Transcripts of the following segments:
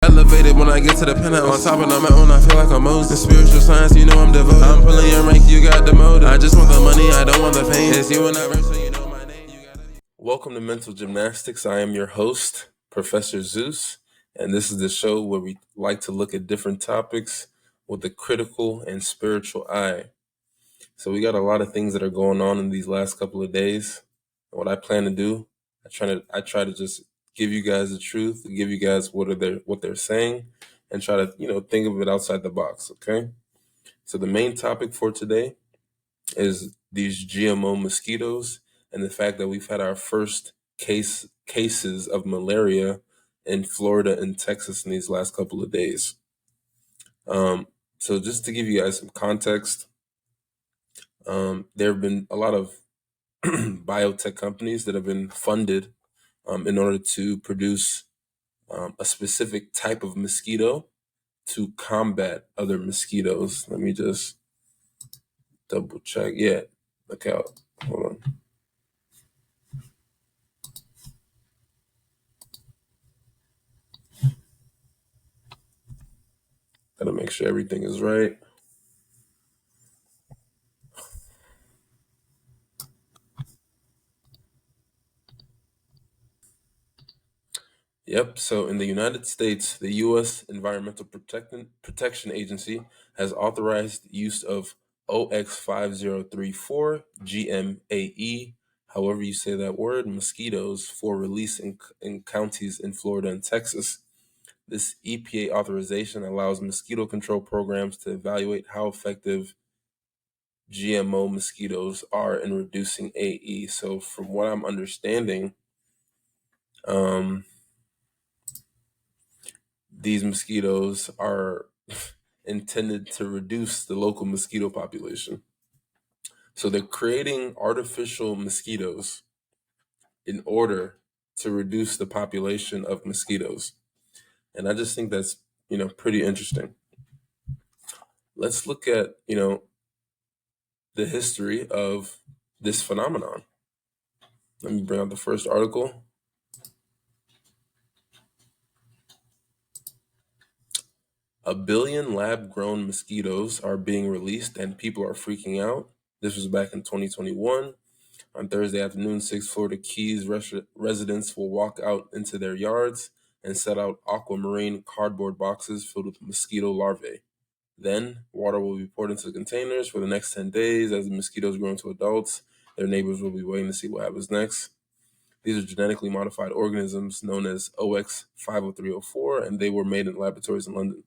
Elevated when I get to the penthouse. On top of the mountain, I feel like I'm Moses. In spiritual science, you know I'm devoted. I'm pulling your rank, you got demoted. I just want the money, I don't want the fame. It's you and I verse, so you know my name. Welcome to Mental Gymnastics. I am your host, Professor Zeus, and this is the show where we like to look at different topics with a critical and spiritual eye. So we got a lot of things that are going on in these last couple of days. And what I plan to do, I try to just give you guys the truth, give you guys what they're saying, and try to think of it outside the box. Okay. So the main topic for today is these GMO mosquitoes and the fact that we've had our first cases of malaria in Florida and Texas in these last couple of days. So just to give you guys some context, there have been a lot of biotech companies that have been funded in order to produce a specific type of mosquito to combat other mosquitoes. Let me just double check. Yeah. Okay. Hold on. Gotta make sure everything is right. Yep. So in the United States, the U.S. Environmental Protection Agency has authorized use of OX5034 GMAE, however you say that word, mosquitoes for release in counties in Florida and Texas. This EPA authorization allows mosquito control programs to evaluate how effective GMO mosquitoes are in reducing AE. So from what I'm understanding, these mosquitoes are intended to reduce the local mosquito population. So they're creating artificial mosquitoes in order to reduce the population of mosquitoes. And I just think that's, pretty interesting. Let's look at, the history of this phenomenon. Let me bring out the first article. A billion lab-grown mosquitoes are being released and people are freaking out. This was back in 2021. On Thursday afternoon, 6 Florida Keys residents will walk out into their yards and set out aquamarine cardboard boxes filled with mosquito larvae. Then, water will be poured into containers for the next 10 days. As the mosquitoes grow into adults, their neighbors will be waiting to see what happens next. These are genetically modified organisms known as OX50304, and they were made in laboratories in London.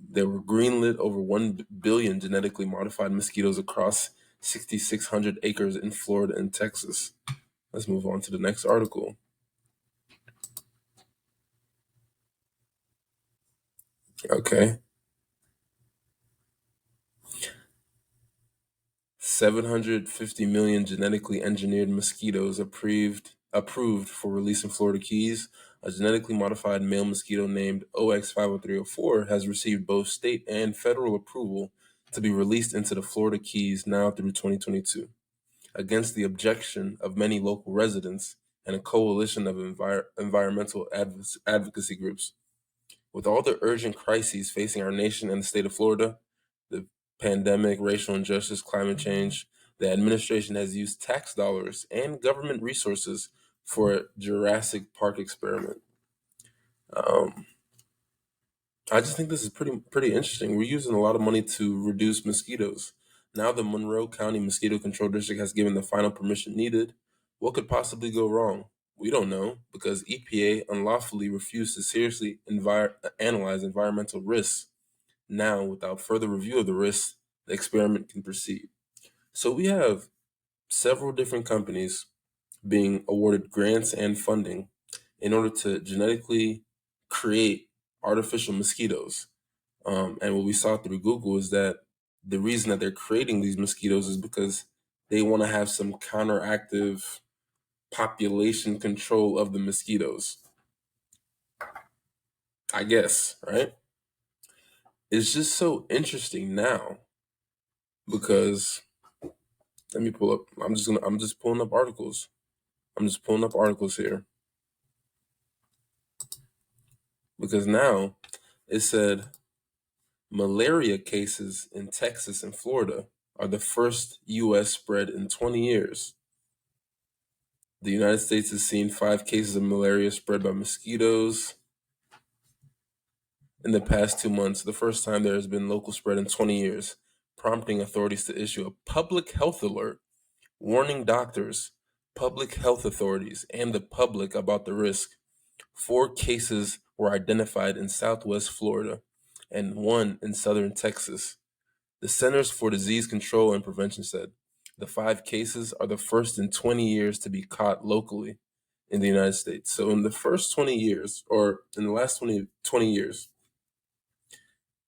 There were greenlit over 1 billion genetically modified mosquitoes across 6,600 acres in Florida and Texas. Let's move on to the next article. Okay. 750 million genetically engineered mosquitoes approved for release in Florida Keys. A genetically modified male mosquito named OX50304 has received both state and federal approval to be released into the Florida Keys now through 2022, against the objection of many local residents and a coalition of environmental advocacy groups. With all the urgent crises facing our nation and the state of Florida, the pandemic, racial injustice, climate change, the administration has used tax dollars and government resources for a Jurassic Park experiment. I just think this is pretty interesting. We're using a lot of money to reduce mosquitoes. Now the Monroe County Mosquito Control District has given the final permission needed. What could possibly go wrong? We don't know, because EPA unlawfully refused to seriously analyze environmental risks. Now, without further review of the risks, the experiment can proceed. So we have several different companies being awarded grants and funding in order to genetically create artificial mosquitoes. And what we saw through Google is that the reason that they're creating these mosquitoes is because they want to have some counteractive population control of the mosquitoes. I guess, right? It's just so interesting now because let me pull up. I'm just pulling up articles. I'm just pulling up articles here. because now it said malaria cases in Texas and Florida are the first U.S. spread in 20 years. The United States has seen 5 cases of malaria spread by mosquitoes in the past 2 months, the first time there has been local spread in 20 years, prompting authorities to issue a public health alert, warning doctors, public health authorities, and the public about the risk. 4 cases were identified in Southwest Florida and 1 in southern Texas. The Centers for Disease Control and Prevention said the 5 cases are the first in 20 years to be caught locally in the United States. So in the first 20 years, or in the last 20 years,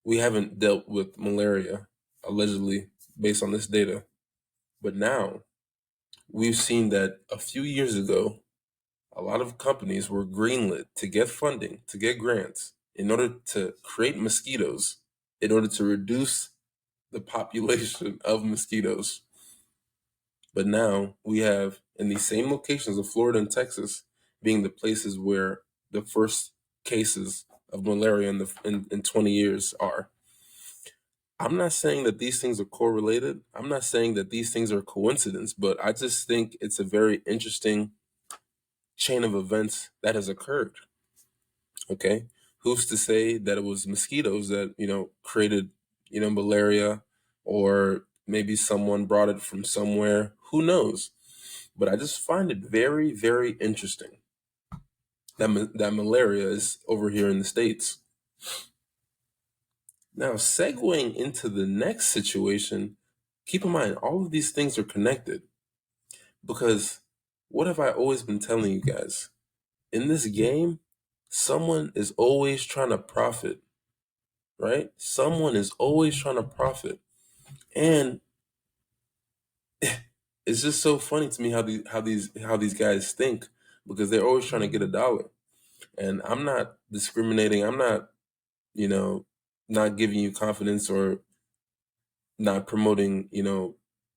we haven't dealt with malaria, allegedly, based on this data. But now, we've seen that a few years ago, a lot of companies were greenlit to get funding, to get grants, in order to create mosquitoes, in order to reduce the population of mosquitoes. But now we have, in these same locations of Florida and Texas, being the places where the first cases of malaria in 20 years are. I'm not saying that these things are correlated. I'm not saying that these things are coincidence, but I just think it's a very interesting chain of events that has occurred. Okay? Who's to say that it was mosquitoes that, created, malaria, or maybe someone brought it from somewhere. Who knows? But I just find it very, very interesting that malaria is over here in the States. Now, segueing into the next situation, keep in mind, all of these things are connected. Because what have I always been telling you guys? In this game, someone is always trying to profit, right? Someone is always trying to profit. And it's just so funny to me how these guys think, because they're always trying to get a dollar. And I'm not discriminating. I'm not, not giving you confidence or not promoting,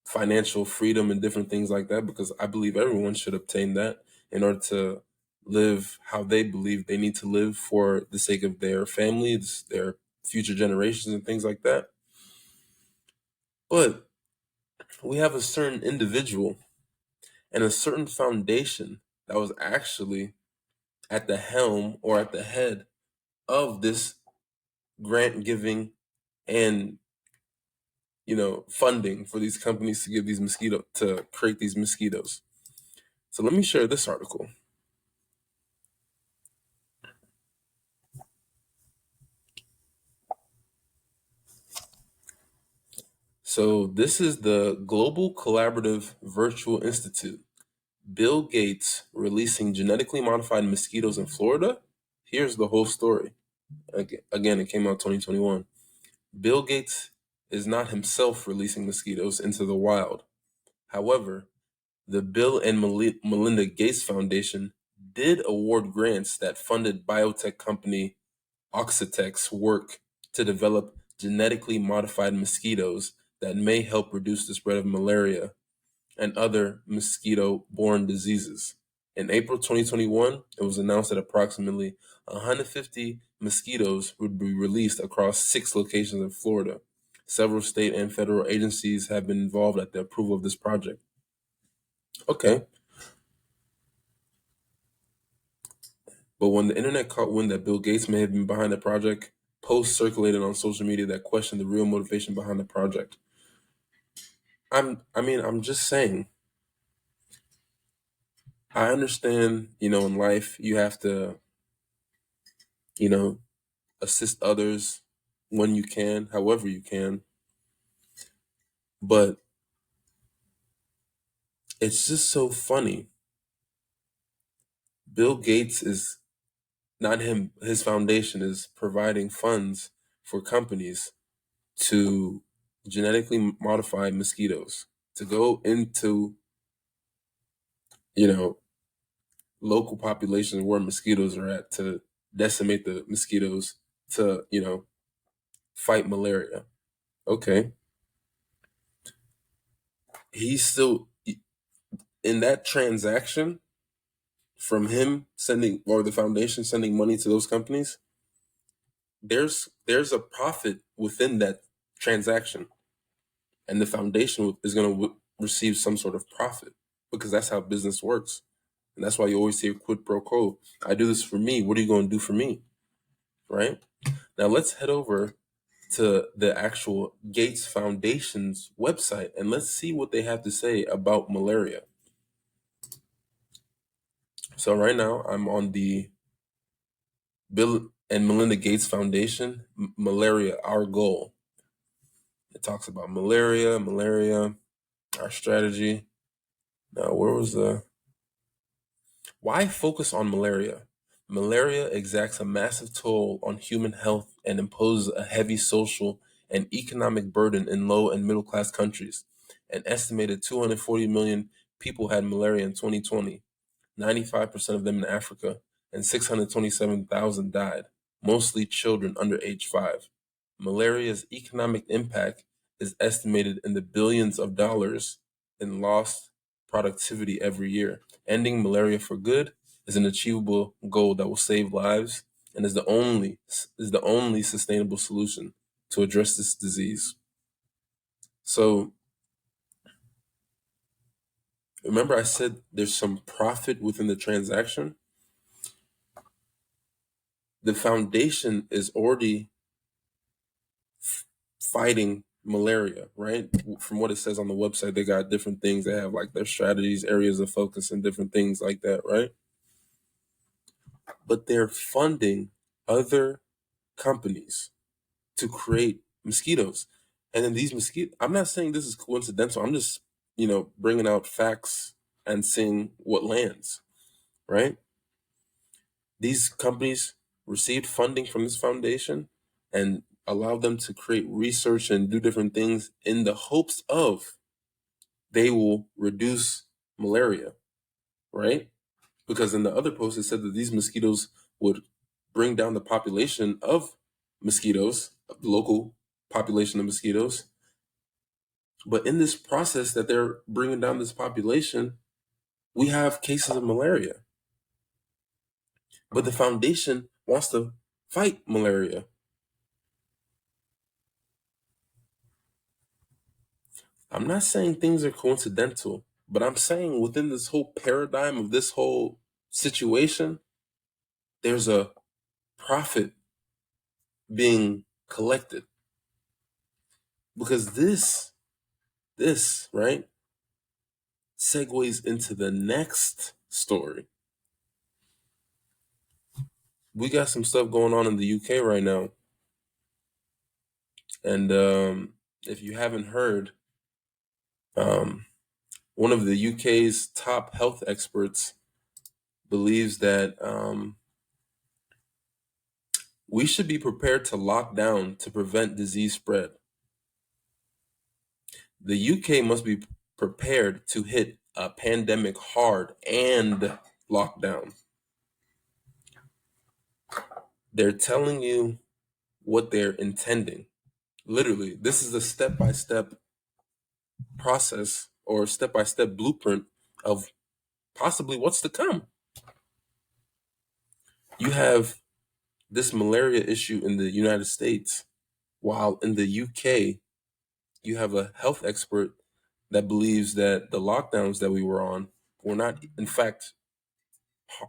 financial freedom and different things like that, because I believe everyone should obtain that in order to live how they believe they need to live for the sake of their families, their future generations, and things like that. But we have a certain individual and a certain foundation that was actually at the helm or at the head of this grant giving and funding for these companies to give these to create these mosquitoes. So let me share this article. So this is the Global Collaborative Virtual Institute. Bill Gates releasing genetically modified mosquitoes in Florida. Here's the whole story. Again, it came out 2021. Bill Gates is not himself releasing mosquitoes into the wild. However, the Bill and Melinda Gates Foundation did award grants that funded biotech company Oxitec's work to develop genetically modified mosquitoes that may help reduce the spread of malaria and other mosquito-borne diseases. In April 2021, it was announced that approximately 150 mosquitoes would be released across 6 locations in Florida. Several state and federal agencies have been involved at the approval of this project. Okay. But when the internet caught wind that Bill Gates may have been behind the project, posts circulated on social media that questioned the real motivation behind the project. I'm just saying, I understand, in life you have to, assist others when you can, however you can. But it's just so funny. Bill Gates is not him, his foundation is providing funds for companies to genetically modify mosquitoes, to go into, local populations where mosquitoes are at, to decimate the mosquitoes, to, fight malaria. Okay. He's still in that transaction from him sending, or the foundation sending money to those companies. there's a profit within that transaction, and the foundation is going to receive some sort of profit, because that's how business works. And that's why you always say quid pro quo. I do this for me. What are you going to do for me? Right? Now let's head over to the actual Gates Foundation's website and let's see what they have to say about malaria. So right now I'm on the Bill and Melinda Gates Foundation, Malaria, Our Goal. It talks about malaria, our strategy. Now, where was the... Why focus on malaria? Malaria exacts a massive toll on human health and imposes a heavy social and economic burden in low and middle class countries. An estimated 240 million people had malaria in 2020, 95% of them in Africa, and 627,000 died, mostly children under age 5. Malaria's economic impact is estimated in the billions of dollars in lost productivity every year. Ending malaria for good is an achievable goal that will save lives and is the only sustainable solution to address this disease. So remember I said there's some profit within the transaction? The foundation is already fighting malaria, right? From what it says on the website, they got different things. They have like their strategies, areas of focus, and different things like that, right? But they're funding other companies to create mosquitoes. And then these mosquitoes, I'm not saying this is coincidental. I'm just, bringing out facts and seeing what lands, right? These companies received funding from this foundation and allowed them to create research and do different things in the hopes of they will reduce malaria, right? Because in the other post, it said that these mosquitoes would bring down the population of mosquitoes, the local population of mosquitoes. But in this process that they're bringing down this population, we have cases of malaria. But the foundation wants to fight malaria. I'm not saying things are coincidental, but I'm saying within this whole paradigm of this whole situation, there's a profit being collected. Because this, right, segues into the next story. We got some stuff going on in the UK right now. And if you haven't heard, one of the UK's top health experts believes that we should be prepared to lock down to prevent disease spread. The UK must be prepared to hit a pandemic hard and lock down. They're telling you what they're intending. Literally, this is a step-by-step process or step-by-step blueprint of possibly what's to come. You have this malaria issue in the United States, while in the UK, you have a health expert that believes that the lockdowns that we were on were not, in fact,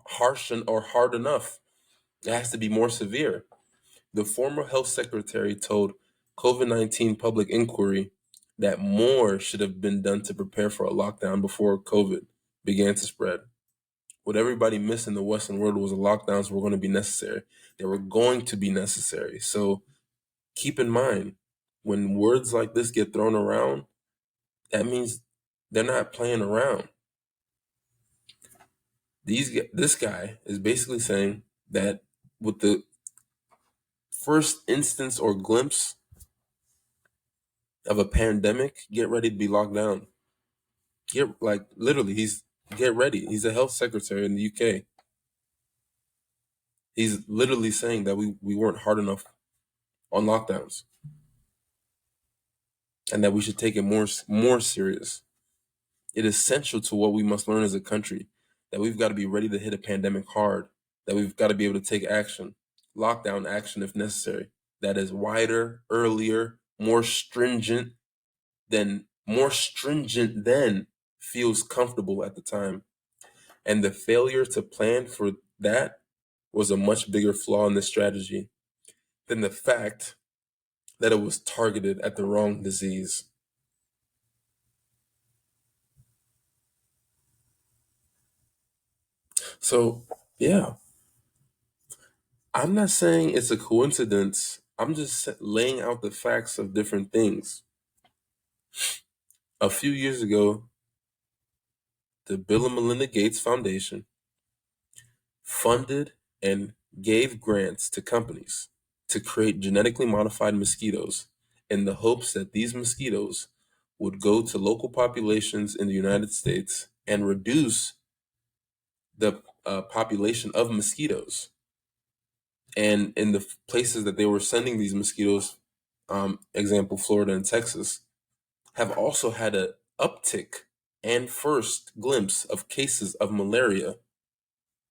harsh or hard enough. It has to be more severe. The former health secretary told COVID-19 Public Inquiry that more should have been done to prepare for a lockdown before COVID began to spread. What everybody missed in the Western world was the lockdowns were going to be necessary. They were going to be necessary. So keep in mind, when words like this get thrown around, that means they're not playing around. This guy is basically saying that with the first instance or glimpse of a pandemic, get ready to be locked down. Get ready. He's a health secretary in the UK. He's literally saying that we weren't hard enough on lockdowns and that we should take it more serious. It is essential to what we must learn as a country, that we've got to be ready to hit a pandemic hard, that we've got to be able to take action. lockdown action if necessary. That is wider, earlier, more stringent than feels comfortable at the time. And the failure to plan for that was a much bigger flaw in the strategy than the fact that it was targeted at the wrong disease. So, yeah, I'm not saying it's a coincidence. I'm just laying out the facts of different things. A few years ago, the Bill and Melinda Gates Foundation funded and gave grants to companies to create genetically modified mosquitoes in the hopes that these mosquitoes would go to local populations in the United States and reduce the population of mosquitoes. And in the places that they were sending these mosquitoes, example, Florida and Texas, have also had an uptick and first glimpse of cases of malaria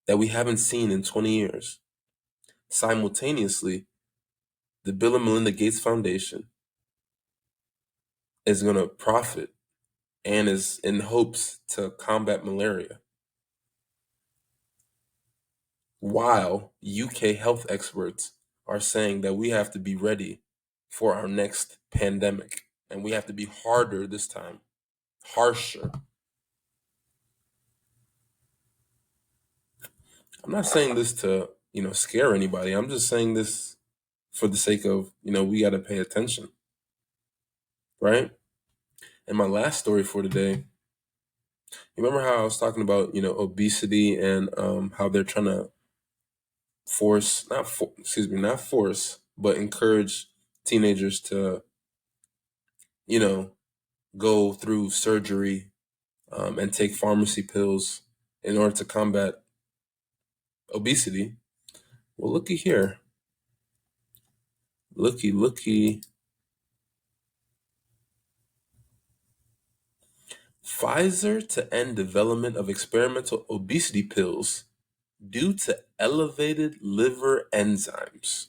that we haven't seen in 20 years. Simultaneously, the Bill and Melinda Gates Foundation is going to profit and is in hopes to combat malaria, while UK health experts are saying that we have to be ready for our next pandemic and we have to be harder this time, harsher. I'm not saying this to, scare anybody. I'm just saying this for the sake of, we got to pay attention, right? And my last story for today, you remember how I was talking about, obesity and how they're trying to not force, but encourage teenagers to, go through surgery and take pharmacy pills in order to combat obesity. Well, looky here. Looky. Pfizer to end development of experimental obesity pills due to elevated liver enzymes.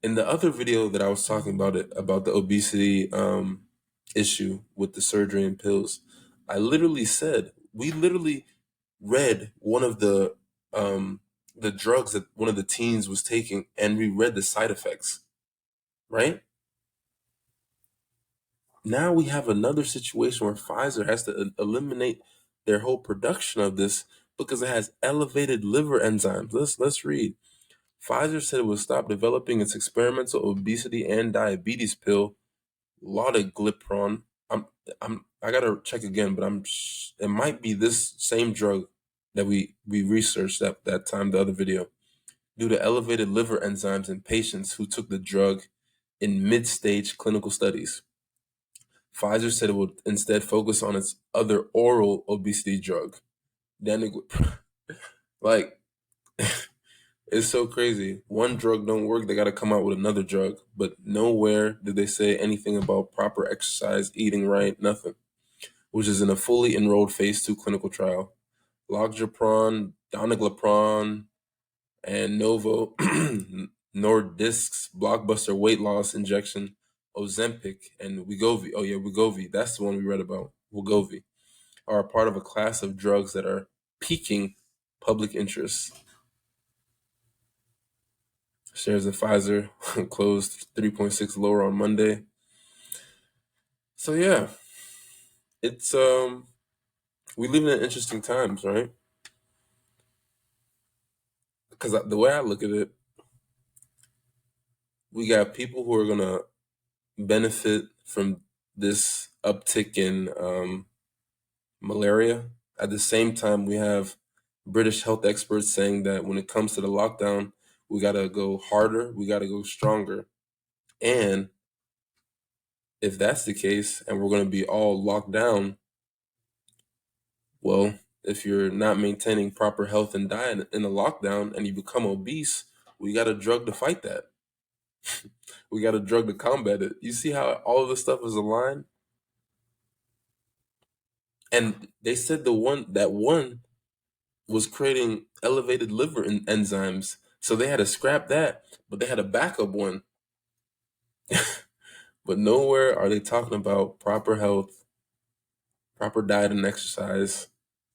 In the other video that I was talking about the obesity issue with the surgery and pills, I literally said, we literally read one of the drugs that one of the teens was taking, and we read the side effects, right? Now we have another situation where Pfizer has to eliminate their whole production of this because it has elevated liver enzymes. Let's read. Pfizer said it would stop developing its experimental obesity and diabetes pill, lotiglipron. I gotta check again, but it might be this same drug that we researched at that time, the other video, due to elevated liver enzymes in patients who took the drug in mid-stage clinical studies. Pfizer said it would instead focus on its other oral obesity drug, danuglipron. Like, it's so crazy. One drug don't work, they got to come out with another drug. But nowhere did they say anything about proper exercise, eating right, nothing. Which is in a fully enrolled phase 2 clinical trial. Lotiglipron, danuglipron, and Novo Nordisk's blockbuster weight loss injection, Ozempic, and Wegovy. Oh yeah, Wegovy. That's the one we read about. Wegovy are a part of a class of drugs that are piquing public interest. Shares of Pfizer closed 3.6 lower on Monday. So yeah, it's we live in interesting times, right? Because the way I look at it, we got people who are gonna benefit from this uptick in malaria. At the same time, we have British health experts saying that when it comes to the lockdown, we got to go harder, we got to go stronger. And if that's the case, and we're going to be all locked down, well, if you're not maintaining proper health and diet in a lockdown and you become obese, we got a drug to fight that. We got a drug to combat it. You see how all of this stuff is aligned? And they said that one was creating elevated liver enzymes So they had to scrap that, but they had a backup one. But nowhere are they talking about proper health, proper diet and exercise,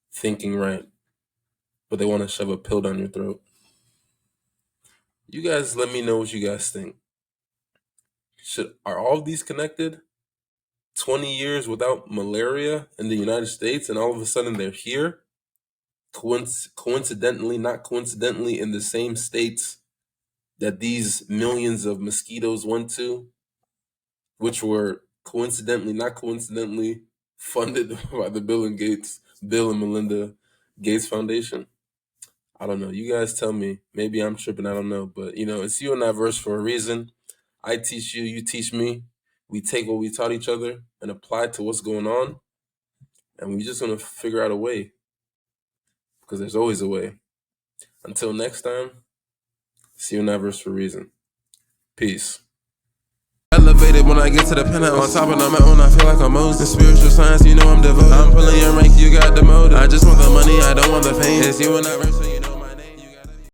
thinking right. But they want to shove a pill down your throat. You guys let me know what you guys think. Are all of these connected? 20 years without malaria in the United States, and all of a sudden they're here? Coincidentally, not coincidentally, in the same states that these millions of mosquitoes went to, which were coincidentally, not coincidentally, funded by the Bill and Melinda Gates Foundation. I don't know. You guys tell me. Maybe I'm tripping. I don't know. But, it's you and I verse for a reason. I teach you. You teach me. We take what we taught each other and apply it to what's going on. And we just going to figure out a way. Because there's always a way. Until next time, see you and I verse for a reason. Peace. Elevated when I get to the penthouse. On top of my own, I feel like I'm Moses. Spiritual science, I'm devoted. I'm pulling your rank, you got demoted. I just want the money, I don't want the fame. It's you and I verse.